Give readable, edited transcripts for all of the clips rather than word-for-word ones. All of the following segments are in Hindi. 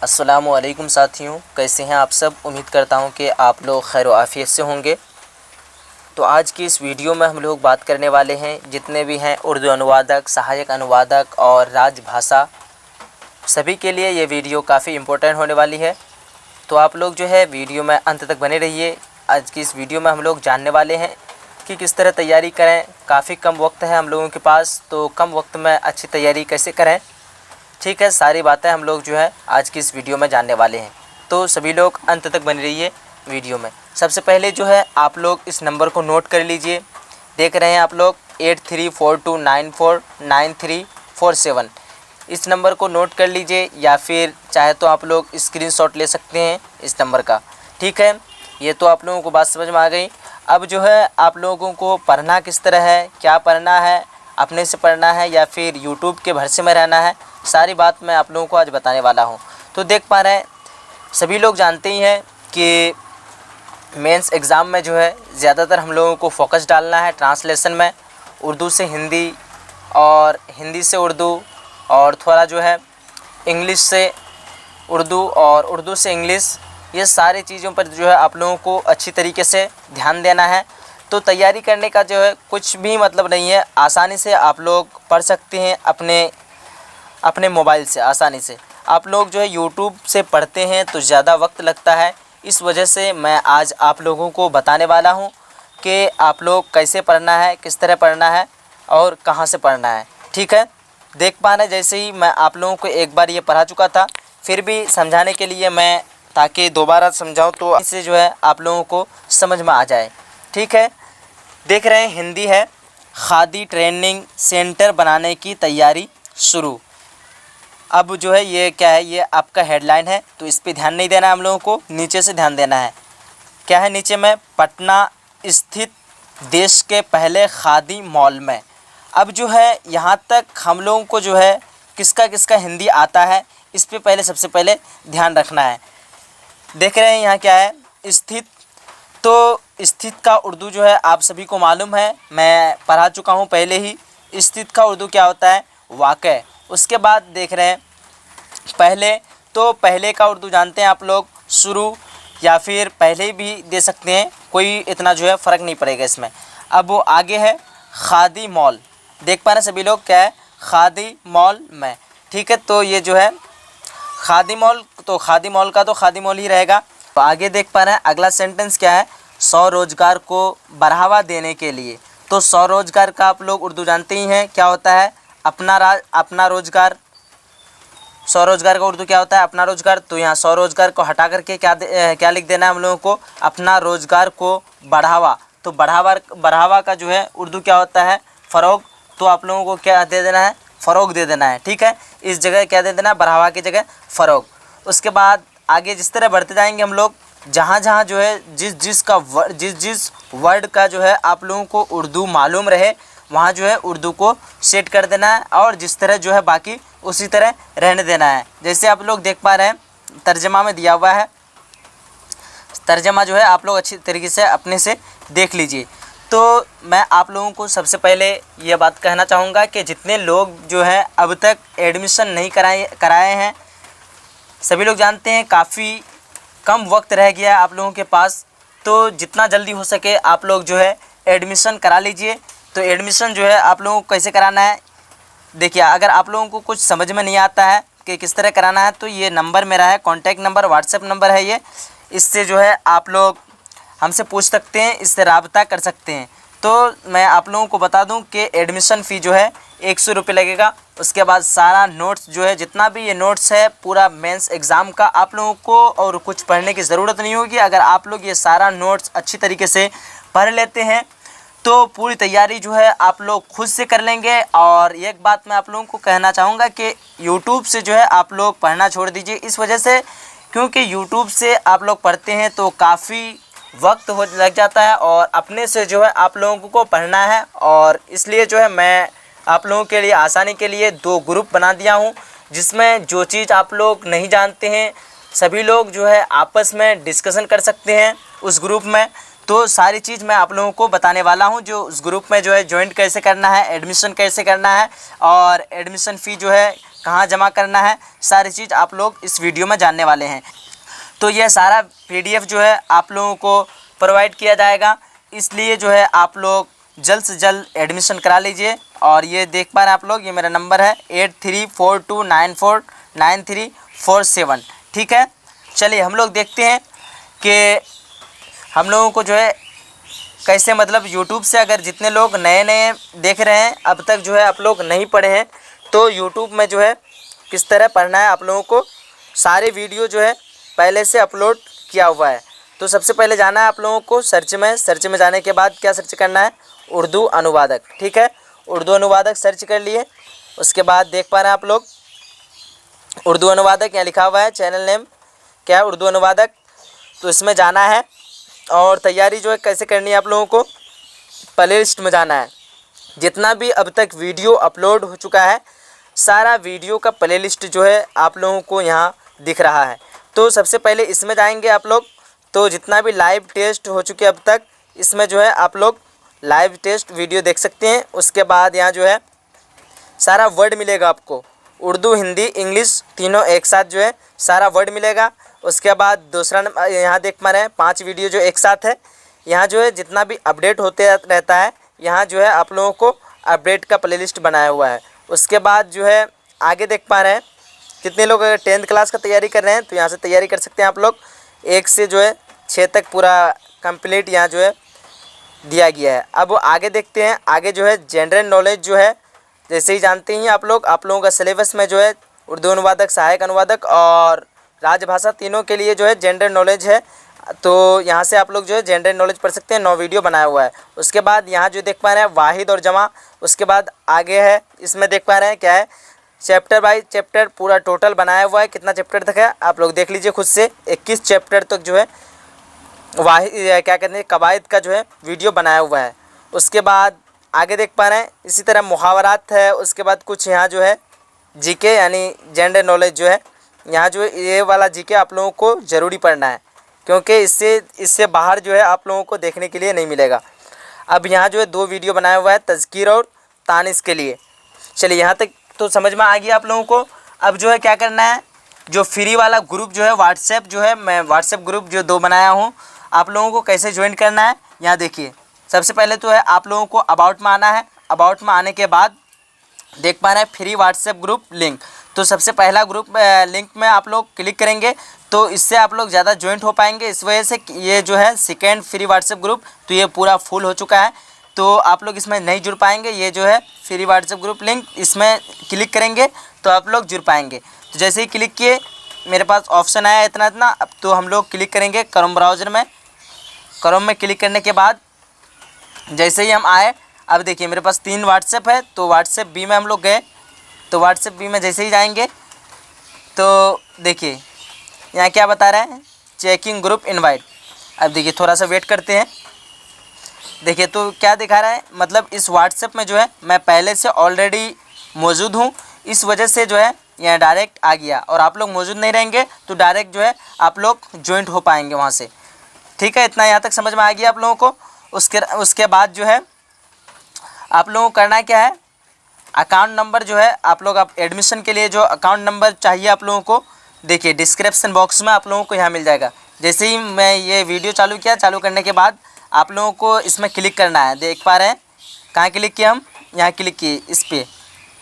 अस्सलामुअलैकुम साथियों, कैसे हैं आप सब। उम्मीद करता हूं कि आप लोग खैर व आफियत से होंगे। तो आज की इस वीडियो में हम लोग बात करने वाले हैं जितने भी हैं उर्दू अनुवादक, सहायक अनुवादक और राजभाषा, सभी के लिए ये वीडियो काफ़ी इम्पोर्टेंट होने वाली है। तो आप लोग जो है वीडियो में अंत तक बने रहिए। आज की इस वीडियो में हम लोग जानने वाले हैं कि किस तरह तैयारी करें। काफ़ी कम वक्त है हम लोगों के पास, तो कम वक्त में अच्छी तैयारी कैसे करें, ठीक है, सारी बातें हम लोग जो है आज की इस वीडियो में जानने वाले हैं। तो सभी लोग अंत तक बने रहिए वीडियो में। सबसे पहले जो है आप लोग इस नंबर को नोट कर लीजिए। देख रहे हैं आप लोग 8342949347। इस नंबर को नोट कर लीजिए, या फिर चाहे तो आप लोग स्क्रीनशॉट ले सकते हैं इस नंबर का, ठीक है। ये तो आप लोगों को बात समझ में आ गई। अब जो है आप लोगों को पढ़ना किस तरह है, क्या पढ़ना है, अपने से पढ़ना है या फिर यूट्यूब के भरोसे में रहना है, सारी बात मैं आप लोगों को आज बताने वाला हूं। तो देख पा रहे हैं, सभी लोग जानते ही हैं कि मेंस एग्ज़ाम में जो है ज़्यादातर हम लोगों को फोकस डालना है ट्रांसलेशन में, उर्दू से हिंदी और हिंदी से उर्दू, और थोड़ा जो है इंग्लिश से उर्दू और उर्दू से इंग्लिश, ये सारी चीज़ों पर जो है आप लोगों को अच्छी तरीके से ध्यान देना है। तो तैयारी करने का जो है कुछ भी मतलब नहीं है, आसानी से आप लोग पढ़ सकते हैं अपने मोबाइल से। आसानी से आप लोग जो है यूट्यूब से पढ़ते हैं तो ज़्यादा वक्त लगता है, इस वजह से मैं आज आप लोगों को बताने वाला हूं कि आप लोग कैसे पढ़ना है, किस तरह पढ़ना है और कहां से पढ़ना है, ठीक है। देख पा रहे, जैसे ही मैं आप लोगों को एक बार ये पढ़ा चुका था, फिर भी समझाने के लिए मैं ताकि दोबारा समझाऊँ तो इससे जो है आप लोगों को समझ में आ जाए, ठीक है। देख रहे हैं हिंदी है, खादी ट्रेनिंग सेंटर बनाने की तैयारी शुरू। अब जो है ये क्या है, ये आपका हेडलाइन है, तो इस पे ध्यान नहीं देना है हम लोगों को, नीचे से ध्यान देना है। क्या है नीचे में, पटना स्थित देश के पहले खादी मॉल में। अब जो है यहाँ तक हम लोगों को जो है किसका किसका हिंदी आता है, इस पे पहले सबसे पहले ध्यान रखना है। देख रहे हैं यहाँ क्या है, स्थित। तो स्थित का उर्दू जो है आप सभी को मालूम है, मैं पढ़ा चुका हूँ पहले ही। स्थित का उर्दू क्या होता है, वाक़। उसके बाद देख रहे हैं पहले, तो पहले का उर्दू जानते हैं आप लोग, शुरू, या फिर पहले भी दे सकते हैं, कोई इतना जो है फ़र्क नहीं पड़ेगा इसमें। अब वो आगे है खादी मॉल। देख पा रहे हैं सभी लोग क्या है, खादी मॉल में, ठीक है। तो ये जो है खादी मॉल, तो खादी मॉल का तो खादी मॉल ही रहेगा। तो आगे देख पा रहे हैं अगला सेंटेंस क्या है, स्वरोजगार को बढ़ावा देने के लिए। तो स्वरोजगार का आप लोग उर्दू जानते ही हैं, क्या होता है, अपना रोजगार। स्वरोजगार का उर्दू क्या होता है, अपना रोजगार। तो यहाँ स्वरोजगार को हटा करके क्या लिख देना है हम लोगों को, अपना रोजगार को बढ़ावा। तो बढ़ावा का जो है उर्दू क्या होता है, फ़रोग। तो आप लोगों को क्या दे देना है, फ़रोग दे देना है, ठीक है। इस जगह क्या दे देना है, बढ़ावा की जगह फ़रोग। उसके बाद आगे जिस तरह बढ़ते जाएंगे हम लोग, जहाँ जहाँ जो है जिस वर्ड का जो है आप लोगों को उर्दू मालूम रहे, वहाँ जो है उर्दू को सेट कर देना है, और जिस तरह जो है बाकी उसी तरह रहने देना है। जैसे आप लोग देख पा रहे हैं तर्जमा में दिया हुआ है, तर्जमा जो है आप लोग अच्छी तरीके से अपने से देख लीजिए। तो मैं आप लोगों को सबसे पहले ये बात कहना चाहूँगा कि जितने लोग जो है अब तक एडमिशन नहीं कराए हैं, सभी लोग जानते हैं काफ़ी कम वक्त रह गया है आप लोगों के पास, तो जितना जल्दी हो सके आप लोग जो है एडमिशन करा लीजिए। तो एडमिशन जो है आप लोगों को कैसे कराना है, देखिए, अगर आप लोगों को कुछ समझ में नहीं आता है कि किस तरह कराना है, तो ये नंबर मेरा है, कॉन्टैक्ट नंबर, व्हाट्सएप नंबर है ये, इससे जो है आप लोग हमसे पूछ सकते हैं, इससे राब्ता कर सकते हैं। तो मैं आप लोगों को बता दूं कि एडमिशन फ़ी जो है 100 रुपये लगेगा। उसके बाद सारा नोट्स जो है, जितना भी ये नोट्स है पूरा मेंस एग्ज़ाम का, आप लोगों को और कुछ पढ़ने की ज़रूरत नहीं होगी। अगर आप लोग ये सारा नोट्स अच्छी तरीके से पढ़ लेते हैं तो पूरी तैयारी जो है आप लोग खुद से कर लेंगे। और एक बात मैं आप लोगों को कहना चाहूँगा कि यूट्यूब से जो है आप लोग पढ़ना छोड़ दीजिए, इस वजह से क्योंकि यूट्यूब से आप लोग पढ़ते हैं तो काफ़ी वक्त हो लग जाता है, और अपने से जो है आप लोगों को पढ़ना है। और इसलिए जो है मैं आप लोगों के लिए आसानी के लिए 2 ग्रुप बना दिया हूँ, जिसमें जो चीज़ आप लोग नहीं जानते हैं सभी लोग जो है आपस में डिस्कशन कर सकते हैं उस ग्रुप में। तो सारी चीज़ मैं आप लोगों को बताने वाला हूं, जो उस ग्रुप में जो है ज्वाइन कैसे करना है, एडमिशन कैसे करना है, और एडमिशन फ़ी जो है कहाँ जमा करना है, सारी चीज़ आप लोग इस वीडियो में जानने वाले हैं। तो यह सारा PDF जो है आप लोगों को प्रोवाइड किया जाएगा, इसलिए जो है आप लोग जल्द से जल्द एडमिशन करा लीजिए। और ये देख पा रहे हैं आप लोग, ये मेरा नंबर है 8342949347। ठीक है, चलिए हम लोग देखते हैं कि हम लोगों को जो है कैसे, मतलब यूट्यूब से अगर जितने लोग नए नए देख रहे हैं, अब तक जो है आप लोग नहीं पढ़े हैं, तो यूट्यूब में जो है किस तरह पढ़ना है आप लोगों को, सारे वीडियो जो है पहले से अपलोड किया हुआ है। तो सबसे पहले जाना है आप लोगों को सर्च में जाने के बाद क्या सर्च करना है, उर्दू अनुवादक। ठीक है, उर्दू अनुवादक सर्च कर लिए। उसके बाद देख पा रहे हैं आप लोग उर्दू अनुवादक यहाँ लिखा हुआ है, चैनल नेम क्या है, उर्दू अनुवादक। तो इसमें जाना है और तैयारी जो है कैसे करनी है आप लोगों को, प्ले लिस्ट में जाना है। जितना भी अब तक वीडियो अपलोड हो चुका है, सारा वीडियो का प्ले लिस्ट जो है आप लोगों को यहाँ दिख रहा है। तो सबसे पहले इसमें जाएंगे आप लोग। तो जितना भी लाइव टेस्ट हो चुके अब तक, इसमें जो है आप लोग लाइव टेस्ट वीडियो देख सकते हैं। उसके बाद यहाँ जो है सारा वर्ड मिलेगा आपको, उर्दू हिंदी इंग्लिश तीनों एक साथ जो है सारा वर्ड मिलेगा। उसके बाद दूसरा यहाँ देख पा रहे हैं 5 वीडियो जो एक साथ है। यहाँ जो है जितना भी अपडेट होते रहता है, यहाँ जो है आप लोगों को अपडेट का प्लेलिस्ट बनाया हुआ है। उसके बाद जो है आगे देख पा रहे हैं कितने लोग 10th क्लास का तैयारी कर रहे हैं, तो यहाँ से तैयारी कर सकते हैं आप लोग। 1 से जो है 6 तक पूरा कंप्लीट यहाँ जो है दिया गया है। अब आगे देखते हैं, आगे जो है जनरल नॉलेज जो है, जैसे ही जानते ही आप लोगों का सिलेबस में जो है उर्दू अनुवादक, सहायक अनुवादक और राजभाषा तीनों के लिए जो है जनरल नॉलेज है। तो यहाँ से आप लोग जो है जनरल नॉलेज पढ़ सकते हैं, 9 वीडियो बनाया हुआ है। उसके बाद यहाँ जो देख पा रहे हैं वाहिद और जमा। उसके बाद आगे है, इसमें देख पा रहे हैं क्या है, चैप्टर बाय चैप्टर पूरा टोटल बनाया हुआ है। कितना चैप्टर तक है आप लोग देख लीजिए खुद से, 21 चैप्टर तक जो है वाहिद क्या कहते हैं कवायद का जो है वीडियो बनाया हुआ है। उसके बाद आगे देख पा रहे हैं इसी तरह मुहावरात है। उसके बाद कुछ यहाँ जो है जीके यानी जनरल नॉलेज जो है, यहाँ जो ये वाला जीके आप लोगों को ज़रूरी पढ़ना है, क्योंकि इससे बाहर जो है आप लोगों को देखने के लिए नहीं मिलेगा। अब यहाँ जो है 2 वीडियो बनाया हुआ है तज़कीर और तानिस के लिए। चलिए यहाँ तक तो समझ में आ गया आप लोगों को। अब जो है क्या करना है, जो फ्री वाला ग्रुप जो है व्हाट्सएप जो है, मैं व्हाट्सएप ग्रुप जो 2 बनाया हूँ, आप लोगों को कैसे ज्वाइन करना है यहाँ देखिए। सबसे पहले तो है आप लोगों को अबाउट में आना है। अबाउट में आने के बाद देख पा रहे हैं फ्री व्हाट्सएप ग्रुप लिंक। तो सबसे पहला ग्रुप लिंक में आप लोग क्लिक करेंगे तो इससे आप लोग ज़्यादा ज्वाइंट हो पाएंगे। इस वजह से ये जो है सेकेंड फ्री व्हाट्सएप ग्रुप, तो ये पूरा फुल हो चुका है, तो आप लोग इसमें नहीं जुड़ पाएंगे। ये जो है फ्री व्हाट्सएप ग्रुप लिंक, इसमें क्लिक करेंगे तो आप लोग जुड़ पाएंगे। तो जैसे ही क्लिक किए मेरे पास ऑप्शन आया इतना। अब तो हम लोग क्लिक करेंगे क्रोम ब्राउज़र में। क्रोम में क्लिक करने के बाद जैसे ही हम आए, अब देखिए मेरे पास 3 व्हाट्सएप है, तो व्हाट्सएप बी में हम लोग गए। तो व्हाट्सएप बी में जैसे ही जाएंगे तो देखिए यहाँ क्या बता रहा है, चेकिंग ग्रुप इनवाइट। अब देखिए थोड़ा सा वेट करते हैं। देखिए तो क्या दिखा रहा है, मतलब इस व्हाट्सएप में जो है मैं पहले से ऑलरेडी मौजूद हूँ, इस वजह से जो है यहाँ डायरेक्ट आ गया। और आप लोग मौजूद नहीं रहेंगे तो डायरेक्ट जो है आप लोग ज्वाइंट हो पाएंगे वहाँ से। ठीक है, इतना यहाँ तक समझ में आ गया आप लोगों को। उसके बाद जो है आप लोगों को करना क्या है, अकाउंट नंबर जो है आप लोग एडमिशन के लिए जो अकाउंट नंबर चाहिए आप लोगों को, देखिए डिस्क्रिप्शन बॉक्स में आप लोगों को यहाँ मिल जाएगा। जैसे ही मैं ये वीडियो चालू किया, चालू करने के बाद आप लोगों को इसमें क्लिक करना है। देख पा रहे हैं कहाँ क्लिक किया, हम यहाँ क्लिक किए इस पर,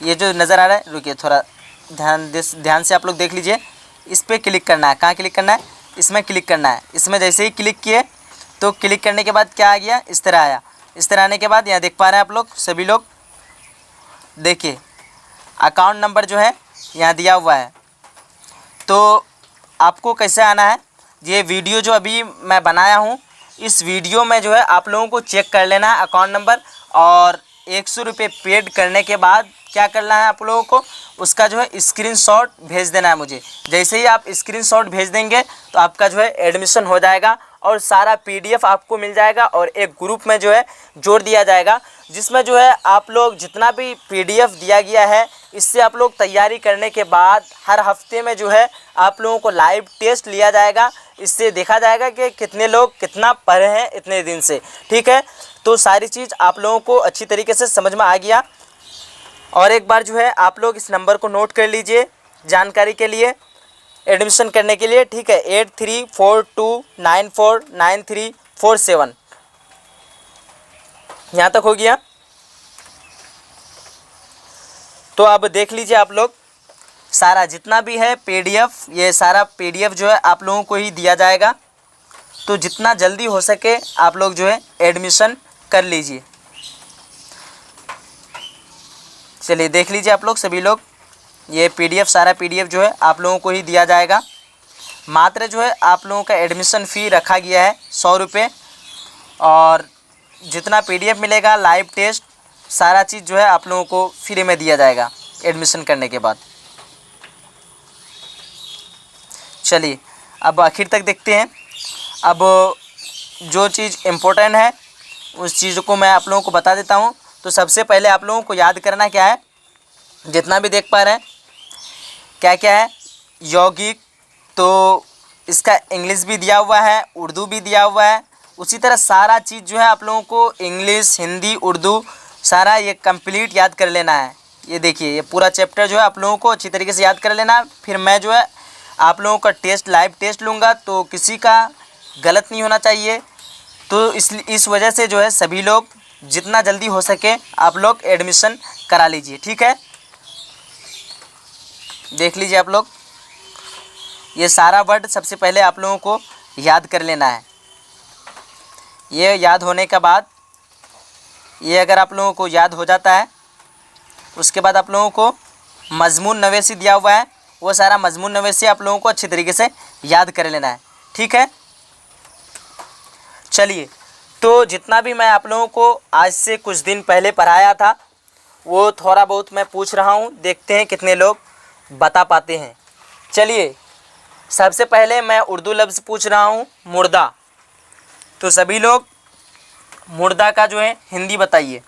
ये जो नज़र आ रहा है, रुकिए थोड़ा ध्यान से आप लोग देख लीजिए। इस पर क्लिक करना है, कहाँ क्लिक करना है, इसमें क्लिक करना है। इसमें जैसे ही क्लिक किए तो क्लिक करने के बाद क्या आ गया, इस तरह आया। इस तरह आने के बाद यहाँ देख पा रहे हैं आप लोग सभी लोग, देखिए अकाउंट नंबर जो है यहाँ दिया हुआ है। तो आपको कैसे आना है, ये वीडियो जो अभी मैं बनाया हूँ, इस वीडियो में जो है आप लोगों को चेक कर लेना है अकाउंट नंबर, और 100 रुपये पेड करने के बाद क्या करना है आप लोगों को, उसका जो है स्क्रीनशॉट भेज देना है मुझे। जैसे ही आप स्क्रीनशॉट भेज देंगे तो आपका जो है एडमिशन हो जाएगा और सारा PDF आपको मिल जाएगा और एक ग्रुप में जो है जोड़ दिया जाएगा, जिसमें जो है आप लोग जितना भी PDF दिया गया है, इससे आप लोग तैयारी करने के बाद हर हफ्ते में जो है आप लोगों को लाइव टेस्ट लिया जाएगा। इससे देखा जाएगा कि कितने लोग कितना पढ़े हैं इतने दिन से। ठीक है, तो सारी चीज़ आप लोगों को अच्छी तरीके से समझ में आ गया। और एक बार जो है आप लोग इस नंबर को नोट कर लीजिए जानकारी के लिए, एडमिशन करने के लिए, ठीक है। 8342949347, यहाँ तक हो गया। तो अब देख लीजिए आप लोग, सारा जितना भी है PDF, ये सारा PDF जो है आप लोगों को ही दिया जाएगा। तो जितना जल्दी हो सके आप लोग जो है एडमिशन कर लीजिए। चलिए देख लीजिए आप लोग सभी लोग, ये PDF, सारा PDF जो है आप लोगों को ही दिया जाएगा। मात्र जो है आप लोगों का एडमिशन फ़ी रखा गया है 100 रुपये, और जितना PDF मिलेगा, लाइव टेस्ट, सारा चीज़ जो है आप लोगों को फ्री में दिया जाएगा एडमिशन करने के बाद। चलिए अब आखिर तक देखते हैं। अब जो चीज़ इम्पोर्टेंट है उस चीज़ को मैं आप लोगों को बता देता हूँ। तो सबसे पहले आप लोगों को याद करना क्या है, जितना भी देख पा रहे हैं क्या क्या है, यौगिक, तो इसका इंग्लिश भी दिया हुआ है, उर्दू भी दिया हुआ है। उसी तरह सारा चीज़ जो है आप लोगों को इंग्लिश, हिंदी, उर्दू, सारा ये कंप्लीट याद कर लेना है। ये देखिए, ये पूरा चैप्टर जो है आप लोगों को अच्छी तरीके से याद कर लेना है। फिर मैं जो है आप लोगों का टेस्ट, लाइव टेस्ट लूँगा, तो किसी का गलत नहीं होना चाहिए। तो इस वजह से जो है सभी लोग जितना जल्दी हो सके आप लोग एडमिशन करा लीजिए, ठीक है। देख लीजिए आप लोग, ये सारा वर्ड सबसे पहले आप लोगों को याद कर लेना है। ये याद होने के बाद, ये अगर आप लोगों को याद हो जाता है, उसके बाद आप लोगों को मजमून नवेसी दिया हुआ है, वो सारा मजमून नवेसी आप लोगों को अच्छी तरीके से याद कर लेना है, ठीक है। चलिए, तो जितना भी मैं आप लोगों को आज से कुछ दिन पहले पढ़ाया था वो थोड़ा बहुत मैं पूछ रहा हूँ, देखते हैं कितने लोग बता पाते हैं। चलिए, सबसे पहले मैं उर्दू लफ्ज़ पूछ रहा हूँ, मुर्दा। तो सभी लोग मुर्दा का जो है हिंदी बताइए।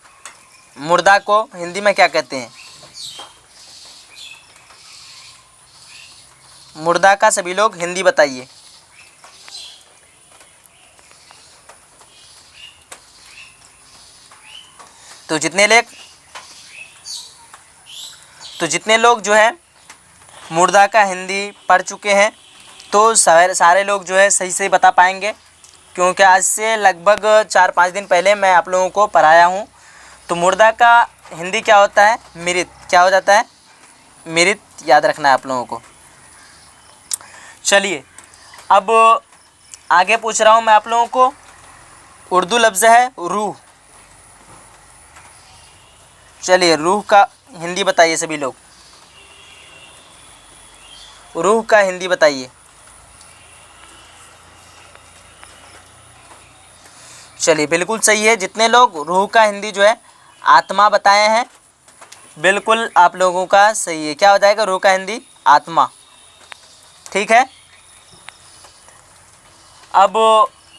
मुर्दा को हिंदी में क्या कहते हैं? मुर्दा का सभी लोग हिंदी बताइए। तो जितने लोग जो है मुर्दा का हिंदी पढ़ चुके हैं, तो सारे लोग जो है सही से बता पाएंगे, क्योंकि आज से लगभग 4-5 दिन पहले मैं आप लोगों को पढ़ाया हूँ। तो मुर्दा का हिंदी क्या होता है? मृत। क्या हो जाता है? मृत, याद रखना है आप लोगों को। चलिए, अब आगे पूछ रहा हूँ मैं आप लोगों को, उर्दू लफ्ज़ है रूह। चलिए, रूह का हिंदी बताइए सभी लोग। रूह का हिंदी बताइए। चलिए, बिल्कुल सही है। जितने लोग रूह का हिंदी जो है आत्मा बताए हैं, बिल्कुल आप लोगों का सही है। क्या हो जाएगा रूह का हिंदी? आत्मा, ठीक है। अब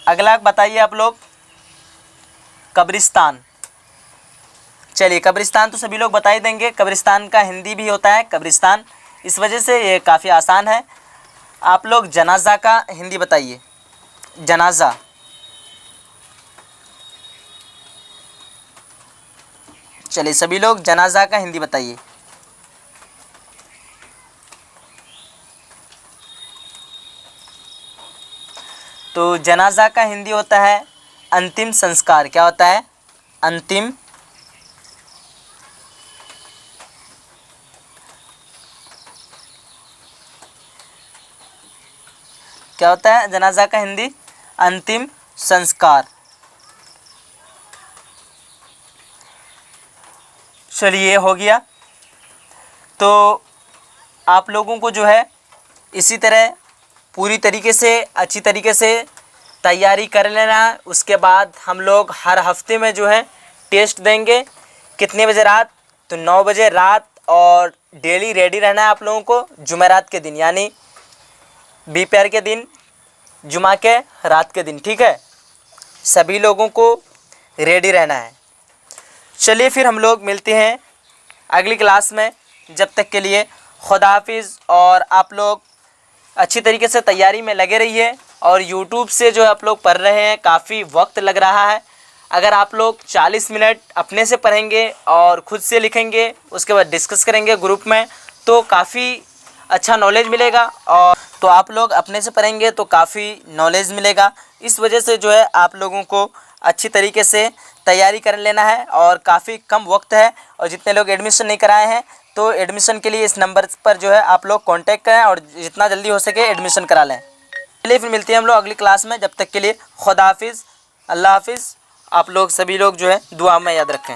अगला बताइए आप लोग, कब्रिस्तान। चलिए, कब्रिस्तान तो सभी लोग बता ही देंगे। कब्रिस्तान का हिंदी भी होता है कब्रिस्तान, इस वजह से ये काफ़ी आसान है। आप लोग जनाजा का हिंदी बताइए। जनाजा। चलिए, सभी लोग जनाजा का हिंदी बताइए। तो जनाजा का हिंदी होता है अंतिम संस्कार। क्या होता है? अंतिम क्या होता है जनाजा का हिंदी? अंतिम संस्कार। चलिए, हो गया। तो आप लोगों को जो है इसी तरह पूरी तरीके से, अच्छी तरीके से तैयारी कर लेना है। उसके बाद हम लोग हर हफ्ते में जो है टेस्ट देंगे। कितने बजे? रात। तो 9 बजे रात, और डेली रेडी रहना है आप लोगों को। जुमेरात के दिन, यानी बीपीआर के दिन, जुमा के रात के दिन, ठीक है। सभी लोगों को रेडी रहना है। चलिए, फिर हम लोग मिलते हैं अगली क्लास में। जब तक के लिए खुदा हाफिज़। और आप लोग अच्छी तरीके से तैयारी में लगे रहिए। और यूट्यूब से जो आप लोग पढ़ रहे हैं, काफ़ी वक्त लग रहा है, अगर आप लोग 40 मिनट अपने से पढ़ेंगे और ख़ुद से लिखेंगे, उसके बाद डिस्कस करेंगे ग्रुप में, तो काफ़ी अच्छा नॉलेज मिलेगा। और तो आप लोग अपने से पढ़ेंगे तो काफ़ी नॉलेज मिलेगा। इस वजह से जो है आप लोगों को अच्छी तरीके से तैयारी कर लेना है और काफ़ी कम वक्त है। और जितने लोग एडमिशन नहीं कराए हैं तो एडमिशन के लिए इस नंबर पर जो है आप लोग कांटेक्ट करें और जितना जल्दी हो सके एडमिशन करा लें। चलिए फिर मिलते हैं हम लोग अगली क्लास में। जब तक के लिए खुदा हाफिज़, अल्लाह हाफिज़। आप लोग सभी लोग जो है दुआ में याद रखें।